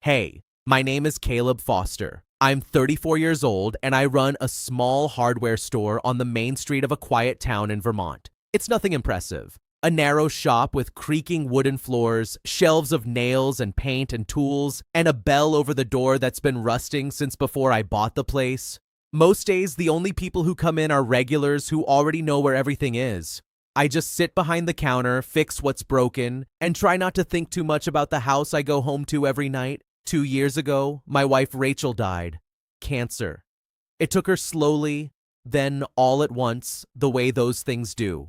Hey, my name is Caleb Foster. I'm 34 years old and I run a small hardware store on the main street of a quiet town in Vermont. It's nothing impressive. A narrow shop with creaking wooden floors, shelves of nails and paint and tools, and a bell over the door that's been rusting since before I bought the place. Most days, the only people who come in are regulars who already know where everything is. I just sit behind the counter, fix what's broken, and try not to think too much about the house I go home to every night. 2 years ago, my wife Rachel died. Cancer. It took her slowly, then all at once, the way those things do.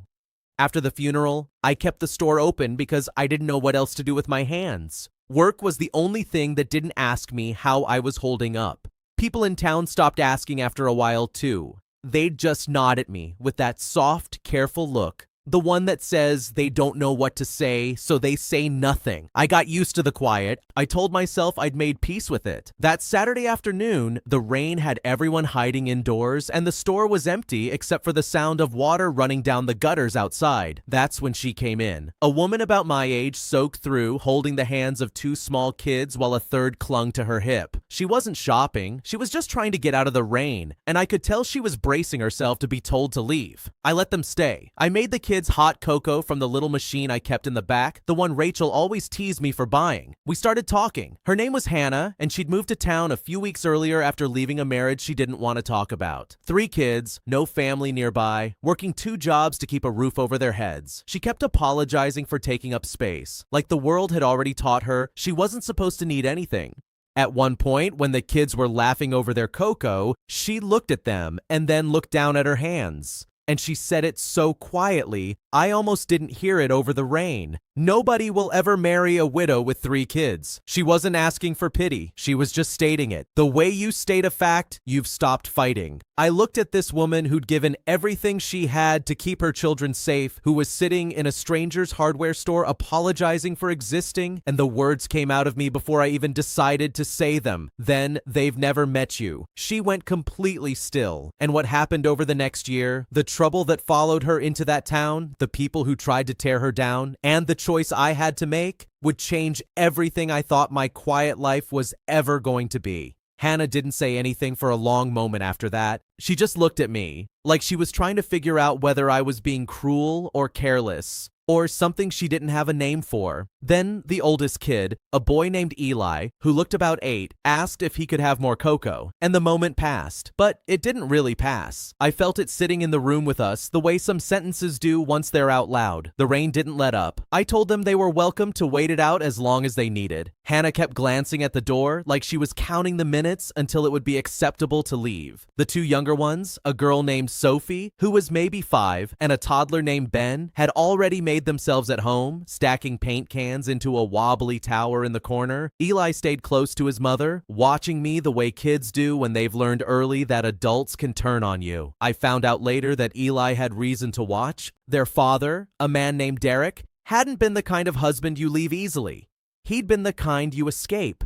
After the funeral, I kept the store open because I didn't know what else to do with my hands. Work was the only thing that didn't ask me how I was holding up. People in town stopped asking after a while too. They'd just nod at me with that soft, careful look. The one that says they don't know what to say, so they say nothing. I got used to the quiet. I told myself I'd made peace with it. That Saturday afternoon, the rain had everyone hiding indoors, and the store was empty except for the sound of water running down the gutters outside. That's when she came in. A woman about my age soaked through, holding the hands of 2 small kids while a third clung to her hip. She wasn't shopping. She was just trying to get out of the rain, and I could tell she was bracing herself to be told to leave. I let them stay. I made the kids hot cocoa from the little machine I kept in the back, the one Rachel always teased me for buying. We started talking. Her name was Hannah, and she'd moved to town a few weeks earlier after leaving a marriage she didn't want to talk about. 3 kids, no family nearby, working 2 jobs to keep a roof over their heads. She kept apologizing for taking up space, like the world had already taught her she wasn't supposed to need anything. At one point, when the kids were laughing over their cocoa, she looked at them and then looked down at her hands. And she said it so quietly, I almost didn't hear it over the rain. Nobody will ever marry a widow with 3 kids. She wasn't asking for pity. She was just stating it. The way you state a fact, you've stopped fighting. I looked at this woman who'd given everything she had to keep her children safe, who was sitting in a stranger's hardware store apologizing for existing, and the words came out of me before I even decided to say them. Then, they've never met you. She went completely still. And what happened over the next year, the trouble that followed her into that town, the people who tried to tear her down, and the choice I had to make would change everything I thought my quiet life was ever going to be. Hannah didn't say anything for a long moment after that. She just looked at me, like she was trying to figure out whether I was being cruel or careless, or something she didn't have a name for. Then the oldest kid, a boy named Eli, who looked about 8, asked if he could have more cocoa, and the moment passed. But it didn't really pass. I felt it sitting in the room with us the way some sentences do once they're out loud. The rain didn't let up. I told them they were welcome to wait it out as long as they needed. Hannah kept glancing at the door like she was counting the minutes until it would be acceptable to leave. The 2 younger ones, a girl named Sophie, who was maybe 5, and a toddler named Ben, had already made themselves at home, stacking paint cans into a wobbly tower in the corner. Eli stayed close to his mother, watching me the way kids do when they've learned early that adults can turn on you. I found out later that Eli had reason to watch. Their father, a man named Derek, hadn't been the kind of husband you leave easily. He'd been the kind you escape.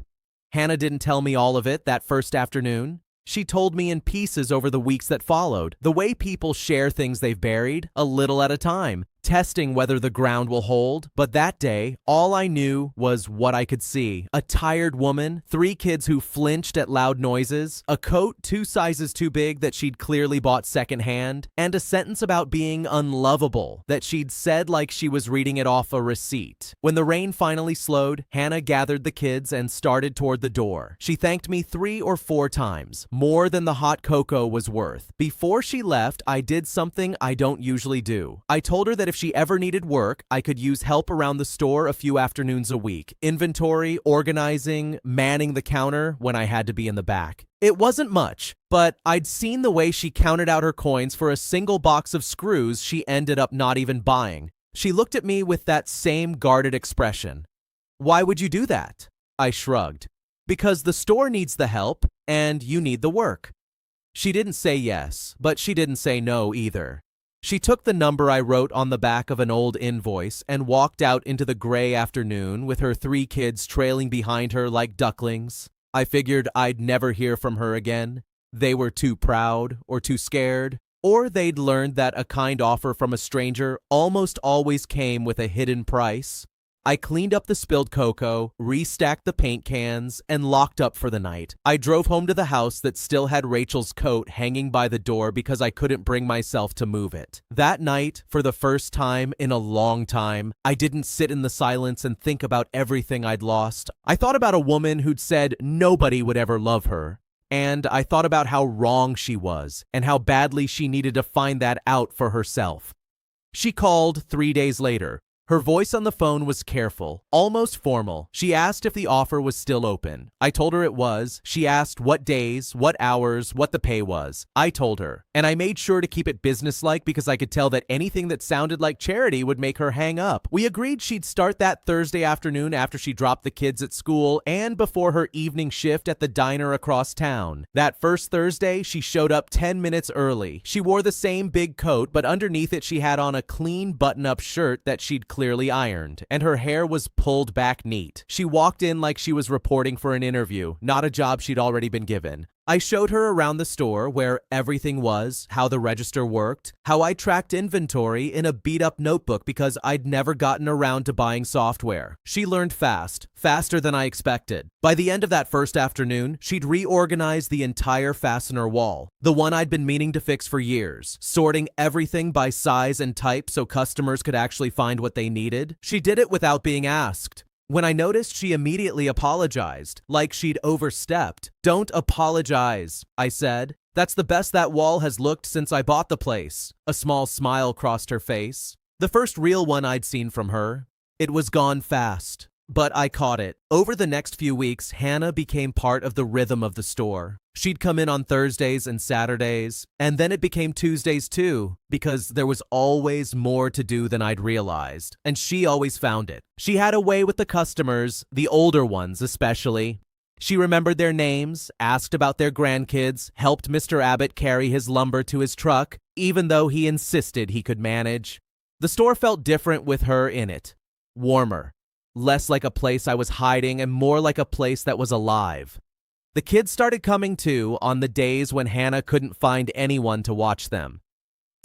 Hannah didn't tell me all of it that first afternoon. She told me in pieces over the weeks that followed, the way people share things they've buried, a little at a time, testing whether the ground will hold. But that day, all I knew was what I could see. A tired woman, 3 kids who flinched at loud noises, a coat 2 sizes too big that she'd clearly bought secondhand, and a sentence about being unlovable that she'd said like she was reading it off a receipt. When the rain finally slowed, Hannah gathered the kids and started toward the door. She thanked me 3 or 4 times, more than the hot cocoa was worth. Before she left, I did something I don't usually do. I told her that if she ever needed work, I could use help around the store a few afternoons a week. Inventory, organizing, manning the counter when I had to be in the back. It wasn't much, but I'd seen the way she counted out her coins for a single box of screws she ended up not even buying. She looked at me with that same guarded expression. Why would you do that? I shrugged. Because the store needs the help, and you need the work. She didn't say yes, but she didn't say no either. She took the number I wrote on the back of an old invoice and walked out into the gray afternoon with her 3 kids trailing behind her like ducklings. I figured I'd never hear from her again. They were too proud or too scared, or they'd learned that a kind offer from a stranger almost always came with a hidden price. I cleaned up the spilled cocoa, restacked the paint cans, and locked up for the night. I drove home to the house that still had Rachel's coat hanging by the door because I couldn't bring myself to move it. That night, for the first time in a long time, I didn't sit in the silence and think about everything I'd lost. I thought about a woman who'd said nobody would ever love her. And I thought about how wrong she was and how badly she needed to find that out for herself. She called 3 days later. Her voice on the phone was careful, almost formal. She asked if the offer was still open. I told her it was. She asked what days, what hours, what the pay was. I told her. And I made sure to keep it businesslike because I could tell that anything that sounded like charity would make her hang up. We agreed she'd start that Thursday afternoon after she dropped the kids at school and before her evening shift at the diner across town. That first Thursday, she showed up 10 minutes early. She wore the same big coat, but underneath it she had on a clean button-up shirt that she'd clearly ironed, and her hair was pulled back neat. She walked in like she was reporting for an interview, not a job she'd already been given. I showed her around the store where everything was, how the register worked, how I tracked inventory in a beat-up notebook because I'd never gotten around to buying software. She learned fast, faster than I expected. By the end of that first afternoon, she'd reorganized the entire fastener wall, the one I'd been meaning to fix for years, sorting everything by size and type so customers could actually find what they needed. She did it without being asked. When I noticed, she immediately apologized, like she'd overstepped. "Don't apologize," I said. "That's the best that wall has looked since I bought the place." A small smile crossed her face. The first real one I'd seen from her. It was gone fast, but I caught it. Over the next few weeks, Hannah became part of the rhythm of the store. She'd come in on Thursdays and Saturdays, and then it became Tuesdays too, because there was always more to do than I'd realized, and she always found it. She had a way with the customers, the older ones especially. She remembered their names, asked about their grandkids, helped Mr. Abbott carry his lumber to his truck, even though he insisted he could manage. The store felt different with her in it. Warmer. Less like a place I was hiding and more like a place that was alive. The kids started coming too on the days when Hannah couldn't find anyone to watch them.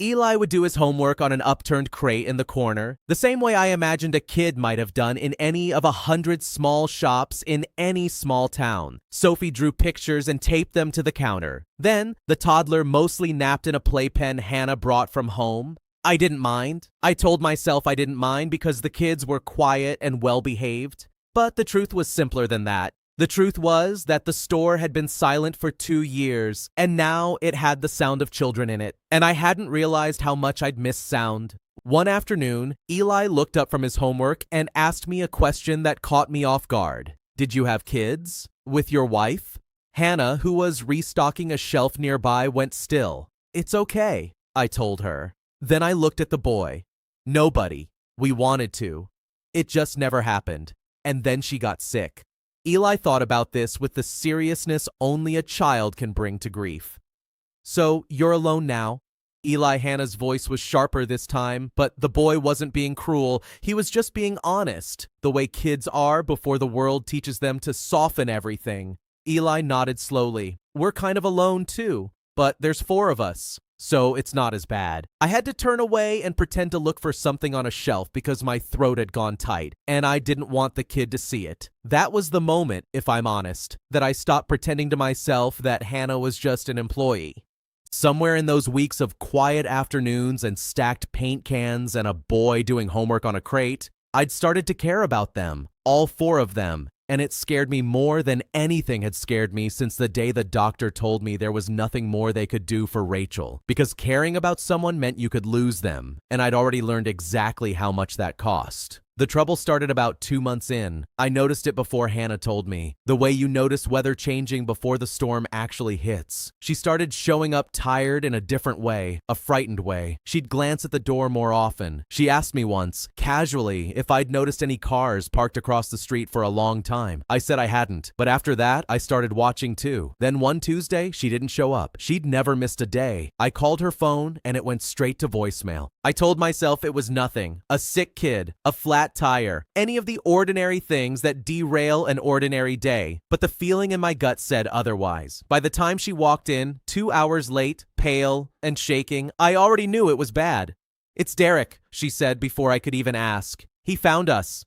Eli would do his homework on an upturned crate in the corner, the same way I imagined a kid might have done in any of 100 small shops in any small town. Sophie drew pictures and taped them to the counter. Then, the toddler mostly napped in a playpen Hannah brought from home. I didn't mind. I told myself I didn't mind because the kids were quiet and well-behaved. But the truth was simpler than that. The truth was that the store had been silent for 2 years, and now it had the sound of children in it, and I hadn't realized how much I'd missed sound. One afternoon, Eli looked up from his homework and asked me a question that caught me off guard. "Did you have kids? With your wife?" Hannah, who was restocking a shelf nearby, went still. "It's okay," I told her. Then I looked at the boy. Nobody. We wanted to. It just never happened. And then she got sick. Eli thought about this with the seriousness only a child can bring to grief. "So, you're alone now?" Hannah's voice was sharper this time, but the boy wasn't being cruel. He was just being honest, the way kids are before the world teaches them to soften everything. Eli nodded slowly. "We're kind of alone too, but there's 4 of us. So it's not as bad." I had to turn away and pretend to look for something on a shelf because my throat had gone tight, and I didn't want the kid to see it. That was the moment, if I'm honest, that I stopped pretending to myself that Hannah was just an employee. Somewhere in those weeks of quiet afternoons and stacked paint cans and a boy doing homework on a crate, I'd started to care about them, all 4 of them. And it scared me more than anything had scared me since the day the doctor told me there was nothing more they could do for Rachel, because caring about someone meant you could lose them, and I'd already learned exactly how much that cost. The trouble started about 2 months in. I noticed it before Hannah told me. The way you notice weather changing before the storm actually hits. She started showing up tired in a different way, a frightened way. She'd glance at the door more often. She asked me once, casually, if I'd noticed any cars parked across the street for a long time. I said I hadn't, but after that, I started watching too. Then one Tuesday, she didn't show up. She'd never missed a day. I called her phone and it went straight to voicemail. I told myself it was nothing. A sick kid, a flat tire, any of the ordinary things that derail an ordinary day. But the feeling in my gut said otherwise. By the time she walked in, 2 hours late, pale and shaking, I already knew it was bad. "It's Derek," she said before I could even ask. "He found us."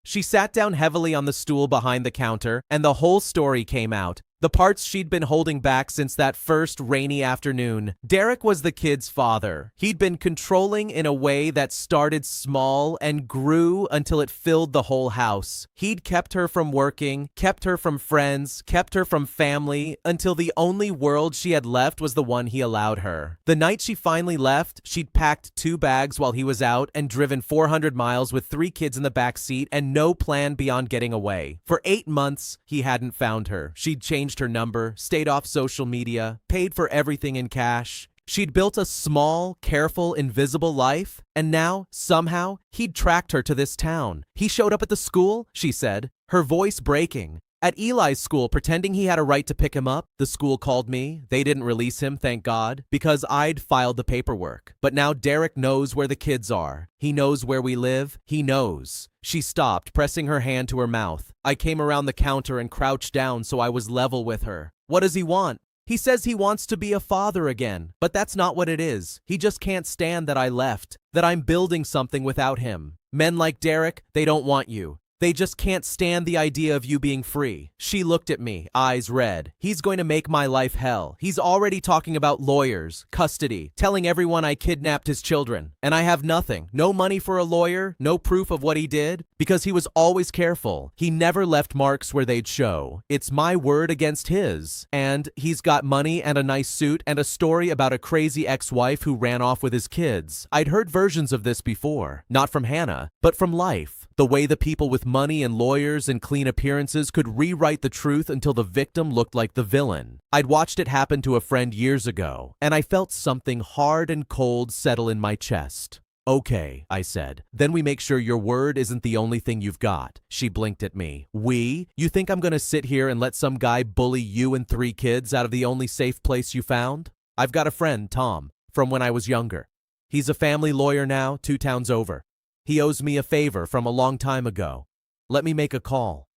She sat down heavily on the stool behind the counter, and the whole story came out. The parts she'd been holding back since that first rainy afternoon. Derek was the kid's father. He'd been controlling in a way that started small and grew until it filled the whole house. He'd kept her from working, kept her from friends, kept her from family, until the only world she had left was the one he allowed her. The night she finally left, she'd packed 2 bags while he was out and driven 400 miles with 3 kids in the back seat and no plan beyond getting away. For 8 months, he hadn't found her. She'd changed her number, stayed off social media, paid for everything in cash. She'd built a small, careful, invisible life, and now, somehow, he'd tracked her to this town. He showed up at the school, she said, her voice breaking. At Eli's school, pretending he had a right to pick him up. The school called me. They didn't release him, thank God, because I'd filed the paperwork. But now Derek knows where the kids are. He knows where we live. He knows. She stopped, pressing her hand to her mouth. I came around the counter and crouched down so I was level with her. What does he want? He says he wants to be a father again, but that's not what it is. He just can't stand that I left, that I'm building something without him. Men like Derek, they don't want you. They just can't stand the idea of you being free. She looked at me, eyes red. He's going to make my life hell. He's already talking about lawyers, custody, telling everyone I kidnapped his children. And I have nothing. No money for a lawyer, no proof of what he did, because he was always careful. He never left marks where they'd show. It's my word against his. And he's got money and a nice suit and a story about a crazy ex-wife who ran off with his kids. I'd heard versions of this before, not from Hannah, but from life. The way the people with money and lawyers and clean appearances could rewrite the truth until the victim looked like the villain. I'd watched it happen to a friend years ago, and I felt something hard and cold settle in my chest. Okay, I said. Then we make sure your word isn't the only thing you've got. She blinked at me. We? You think I'm gonna sit here and let some guy bully you and 3 kids out of the only safe place you found? I've got a friend, Tom, from when I was younger. He's a family lawyer now, 2 towns over. He owes me a favor from a long time ago. Let me make a call.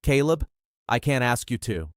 Caleb, I can't ask you to.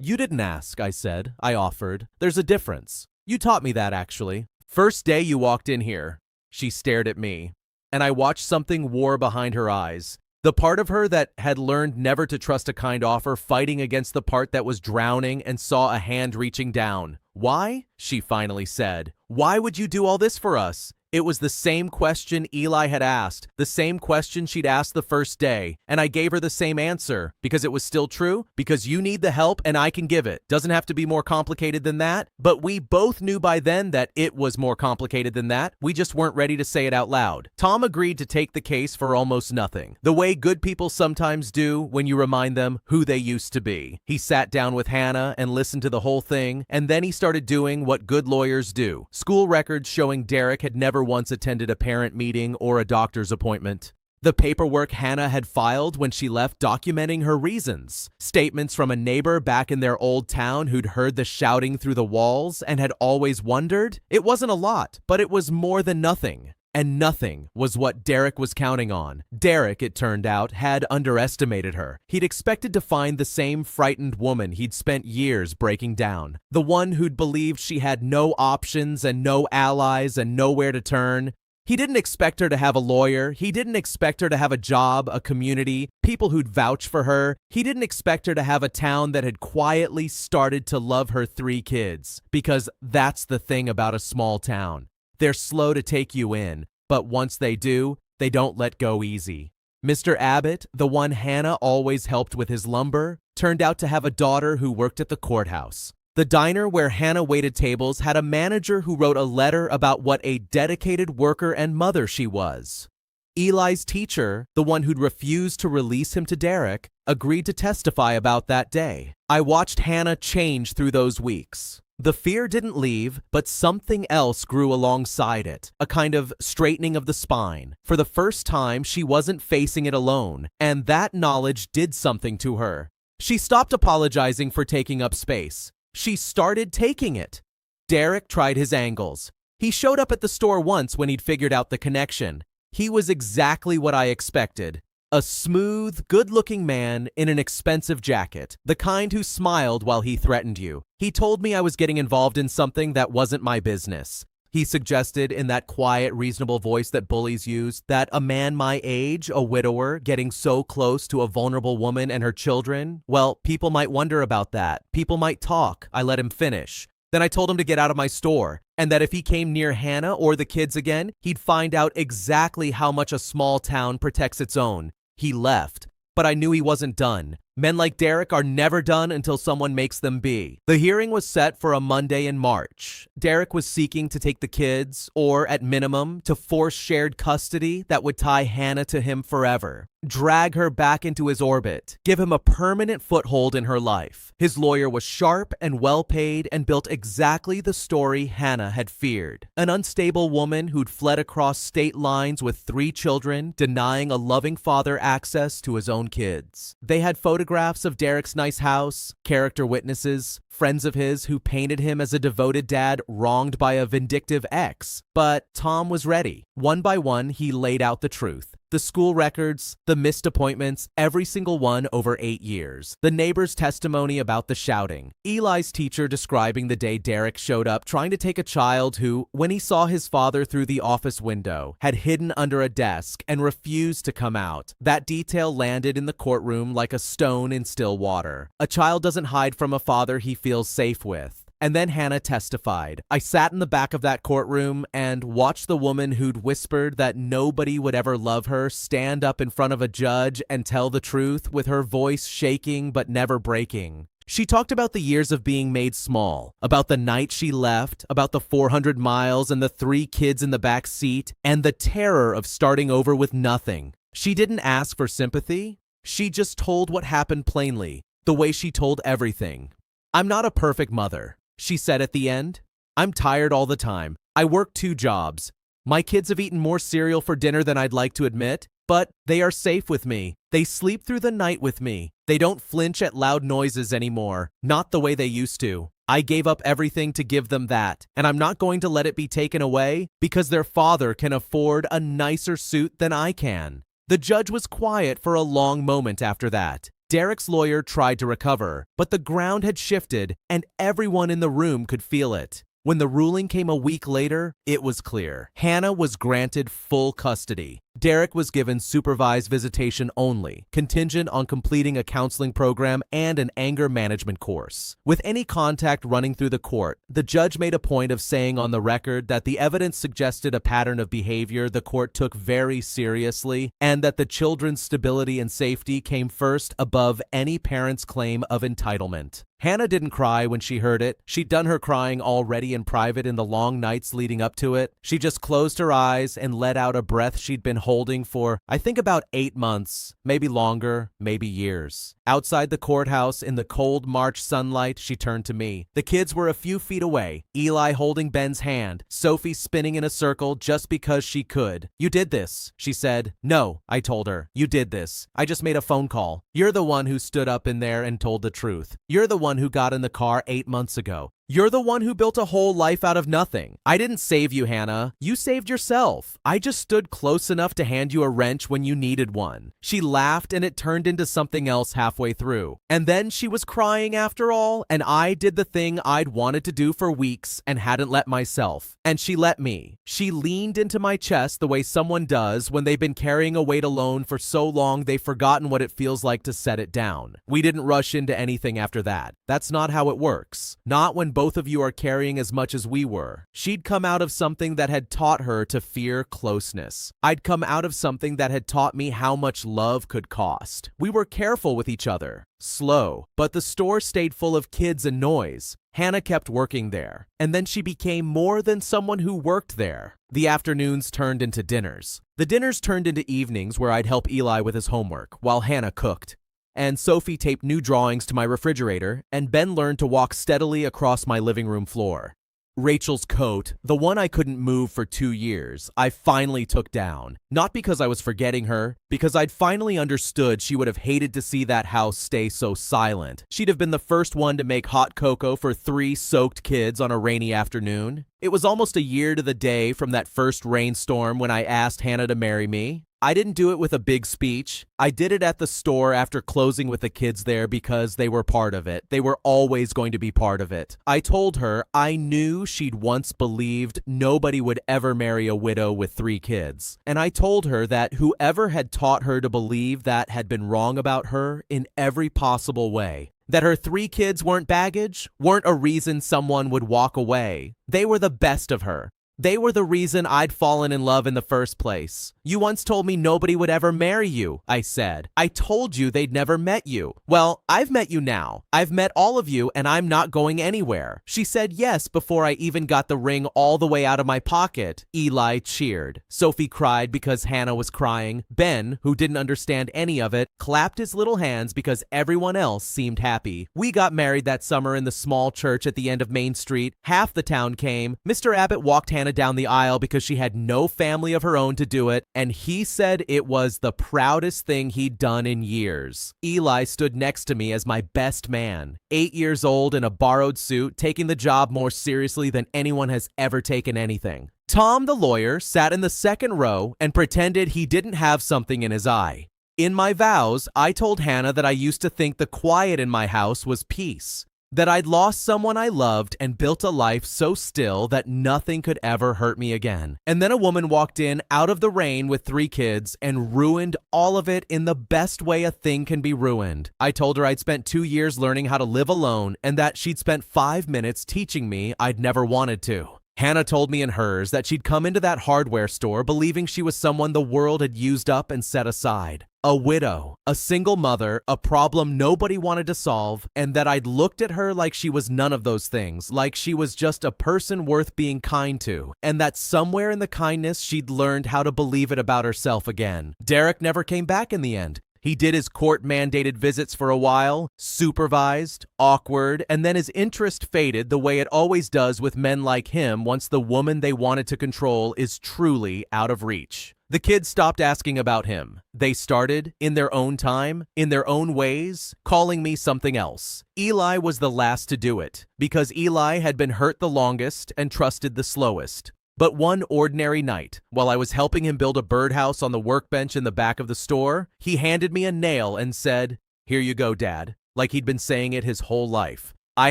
You didn't ask, I said. I offered. There's a difference. You taught me that, actually. First day you walked in here. She stared at me, and I watched something war behind her eyes. The part of her that had learned never to trust a kind offer fighting against the part that was drowning and saw a hand reaching down. Why? She finally said. Why would you do all this for us? It was the same question Eli had asked, the same question she'd asked the first day, and I gave her the same answer. Because it was still true, because you need the help and I can give it. Doesn't have to be more complicated than that, but we both knew by then that it was more complicated than that. We just weren't ready to say it out loud. Tom agreed to take the case for almost nothing, the way good people sometimes do when you remind them who they used to be. He sat down with Hannah and listened to the whole thing, and then he started doing what good lawyers do. School records showing Derek had never once attended a parent meeting or a doctor's appointment. The paperwork Hannah had filed when she left documenting her reasons. Statements from a neighbor back in their old town who'd heard the shouting through the walls and had always wondered. It wasn't a lot, but it was more than nothing. And nothing was what Derek was counting on. Derek, it turned out, had underestimated her. He'd expected to find the same frightened woman he'd spent years breaking down. The one who'd believed she had no options and no allies and nowhere to turn. He didn't expect her to have a lawyer. He didn't expect her to have a job, a community, people who'd vouch for her. He didn't expect her to have a town that had quietly started to love her 3 kids. Because that's the thing about a small town. They're slow to take you in, but once they do, they don't let go easy. Mr. Abbott, the one Hannah always helped with his lumber, turned out to have a daughter who worked at the courthouse. The diner where Hannah waited tables had a manager who wrote a letter about what a dedicated worker and mother she was. Eli's teacher, the one who'd refused to release him to Derek, agreed to testify about that day. I watched Hannah change through those weeks. The fear didn't leave, but something else grew alongside it, a kind of straightening of the spine. For the first time, she wasn't facing it alone, and that knowledge did something to her. She stopped apologizing for taking up space. She started taking it. Derek tried his angles. He showed up at the store once when he'd figured out the connection. He was exactly what I expected. A smooth, good-looking man in an expensive jacket, the kind who smiled while he threatened you. He told me I was getting involved in something that wasn't my business. He suggested in that quiet, reasonable voice that bullies use that a man my age, a widower, getting so close to a vulnerable woman and her children, well, people might wonder about that. People might talk. I let him finish. Then I told him to get out of my store, and that if he came near Hannah or the kids again, he'd find out exactly how much a small town protects its own. He left, but I knew he wasn't done. Men like Derek are never done until someone makes them be. The hearing was set for a Monday in March. Derek was seeking to take the kids, or at minimum, to force shared custody that would tie Hannah to him forever. Drag her back into his orbit, give him a permanent foothold in her life. His lawyer was sharp and well-paid and built exactly the story Hannah had feared. An unstable woman who'd fled across state lines with 3 children, denying a loving father access to his own kids. They had photographs of Derek's nice house, character witnesses, friends of his who painted him as a devoted dad wronged by a vindictive ex. But Tom was ready. One by one, he laid out the truth. The school records, the missed appointments, every single one over 8 years. The neighbor's testimony about the shouting. Eli's teacher describing the day Derek showed up trying to take a child who, when he saw his father through the office window, had hidden under a desk and refused to come out. That detail landed in the courtroom like a stone in still water. A child doesn't hide from a father he feels safe with. And then Hannah testified. I sat in the back of that courtroom and watched the woman who'd whispered that nobody would ever love her stand up in front of a judge and tell the truth with her voice shaking but never breaking. She talked about the years of being made small, about the night she left, about the 400 miles and the 3 kids in the back seat, and the terror of starting over with nothing. She didn't ask for sympathy. She just told what happened plainly, the way she told everything. I'm not a perfect mother, she said at the end. I'm tired all the time. I work 2 jobs. My kids have eaten more cereal for dinner than I'd like to admit, but they are safe with me. They sleep through the night with me. They don't flinch at loud noises anymore, not the way they used to. I gave up everything to give them that, and I'm not going to let it be taken away because their father can afford a nicer suit than I can. The judge was quiet for a long moment after that. Derek's lawyer tried to recover, but the ground had shifted and everyone in the room could feel it. When the ruling came a week later, it was clear. Hannah was granted full custody. Derek was given supervised visitation only, contingent on completing a counseling program and an anger management course. With any contact running through the court, the judge made a point of saying on the record that the evidence suggested a pattern of behavior the court took very seriously and that the children's stability and safety came first above any parent's claim of entitlement. Hannah didn't cry when she heard it. She'd done her crying already in private in the long nights leading up to it. She just closed her eyes and let out a breath she'd been holding for, I think, about 8 months, maybe longer, maybe years. Outside the courthouse in the cold March sunlight, she turned to me. The kids were a few feet away, Eli holding Ben's hand, Sophie spinning in a circle just because she could. You did this, she said. No, I told her. You did this. I just made a phone call. You're the one who stood up in there and told the truth. You're the one who got in the car 8 months ago. You're the one who built a whole life out of nothing. I didn't save you, Hannah. You saved yourself. I just stood close enough to hand you a wrench when you needed one. She laughed and it turned into something else halfway through. And then she was crying after all, and I did the thing I'd wanted to do for weeks and hadn't let myself. And she let me. She leaned into my chest the way someone does when they've been carrying a weight alone for so long they've forgotten what it feels like to set it down. We didn't rush into anything after that. That's not how it works. Not when both of you are carrying as much as we were. She'd come out of something that had taught her to fear closeness. I'd come out of something that had taught me how much love could cost. We were careful with each other. Slow, but the store stayed full of kids and noise. Hannah kept working there, and then she became more than someone who worked there. The afternoons turned into dinners. The dinners turned into evenings where I'd help Eli with his homework while Hannah cooked. And Sophie taped new drawings to my refrigerator, and Ben learned to walk steadily across my living room floor. Rachel's coat, the one I couldn't move for 2 years, I finally took down. Not because I was forgetting her, because I'd finally understood she would have hated to see that house stay so silent. She'd have been the first one to make hot cocoa for 3 soaked kids on a rainy afternoon. It was almost a year to the day from that first rainstorm when I asked Hannah to marry me. I didn't do it with a big speech. I did it at the store after closing with the kids there because they were part of it. They were always going to be part of it. I told her I knew she'd once believed nobody would ever marry a widow with 3 kids. And I told her that whoever had taught her to believe that had been wrong about her in every possible way. That her 3 kids weren't baggage, weren't a reason someone would walk away. They were the best of her. They were the reason I'd fallen in love in the first place. You once told me nobody would ever marry you, I said. I told you they'd never met you. Well, I've met you now. I've met all of you and I'm not going anywhere. She said yes before I even got the ring all the way out of my pocket. Eli cheered. Sophie cried because Hannah was crying. Ben, who didn't understand any of it, clapped his little hands because everyone else seemed happy. We got married that summer in the small church at the end of Main Street. Half the town came. Mr. Abbott walked Hannah down the aisle because she had no family of her own to do it, and he said it was the proudest thing he'd done in years. Eli stood next to me as my best man, 8 years old in a borrowed suit, taking the job more seriously than anyone has ever taken anything. Tom, the lawyer, sat in the second row and pretended he didn't have something in his eye. In my vows, I told Hannah that I used to think the quiet in my house was peace. That I'd lost someone I loved and built a life so still that nothing could ever hurt me again. And then a woman walked in out of the rain with 3 kids and ruined all of it in the best way a thing can be ruined. I told her I'd spent 2 years learning how to live alone and that she'd spent 5 minutes teaching me I'd never wanted to. Hannah told me in hers that she'd come into that hardware store believing she was someone the world had used up and set aside. A widow, a single mother, a problem nobody wanted to solve, and that I'd looked at her like she was none of those things, like she was just a person worth being kind to, and that somewhere in the kindness she'd learned how to believe it about herself again. Derek never came back in the end. He did his court-mandated visits for a while, supervised, awkward, and then his interest faded the way it always does with men like him once the woman they wanted to control is truly out of reach. The kids stopped asking about him. They started, in their own time, in their own ways, calling me something else. Eli was the last to do it, because Eli had been hurt the longest and trusted the slowest. But one ordinary night, while I was helping him build a birdhouse on the workbench in the back of the store, he handed me a nail and said, "Here you go, Dad," like he'd been saying it his whole life. I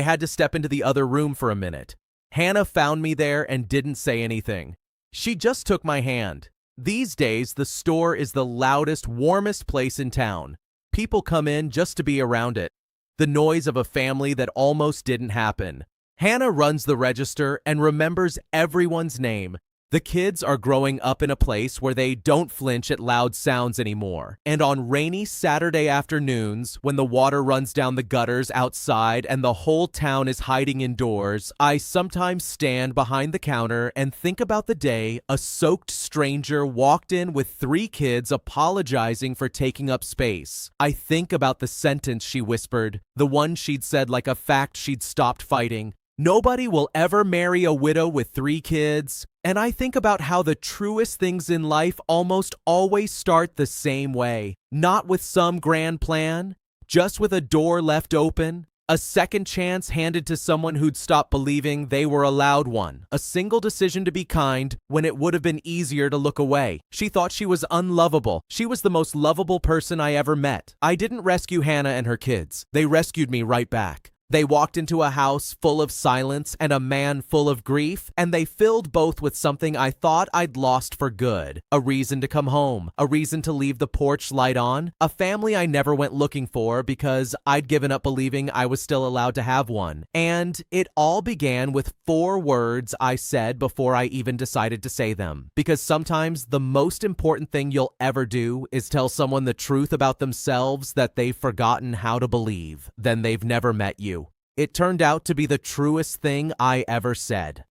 had to step into the other room for a minute. Hannah found me there and didn't say anything. She just took my hand. These days, the store is the loudest, warmest place in town. People come in just to be around it. The noise of a family that almost didn't happen. Hannah runs the register and remembers everyone's name. The kids are growing up in a place where they don't flinch at loud sounds anymore. And on rainy Saturday afternoons, when the water runs down the gutters outside and the whole town is hiding indoors, I sometimes stand behind the counter and think about the day a soaked stranger walked in with 3 kids apologizing for taking up space. I think about the sentence she whispered, the one she'd said like a fact she'd stopped fighting. Nobody will ever marry a widow with 3 kids. And I think about how the truest things in life almost always start the same way. Not with some grand plan, just with a door left open, a second chance handed to someone who'd stopped believing they were allowed one, a single decision to be kind when it would have been easier to look away. She thought she was unlovable. She was the most lovable person I ever met. I didn't rescue Hannah and her kids. They rescued me right back. They walked into a house full of silence and a man full of grief, and they filled both with something I thought I'd lost for good. A reason to come home, a reason to leave the porch light on, a family I never went looking for because I'd given up believing I was still allowed to have one. And it all began with 4 words I said before I even decided to say them. Because sometimes the most important thing you'll ever do is tell someone the truth about themselves that they've forgotten how to believe. Then they've never met you. It turned out to be the truest thing I ever said.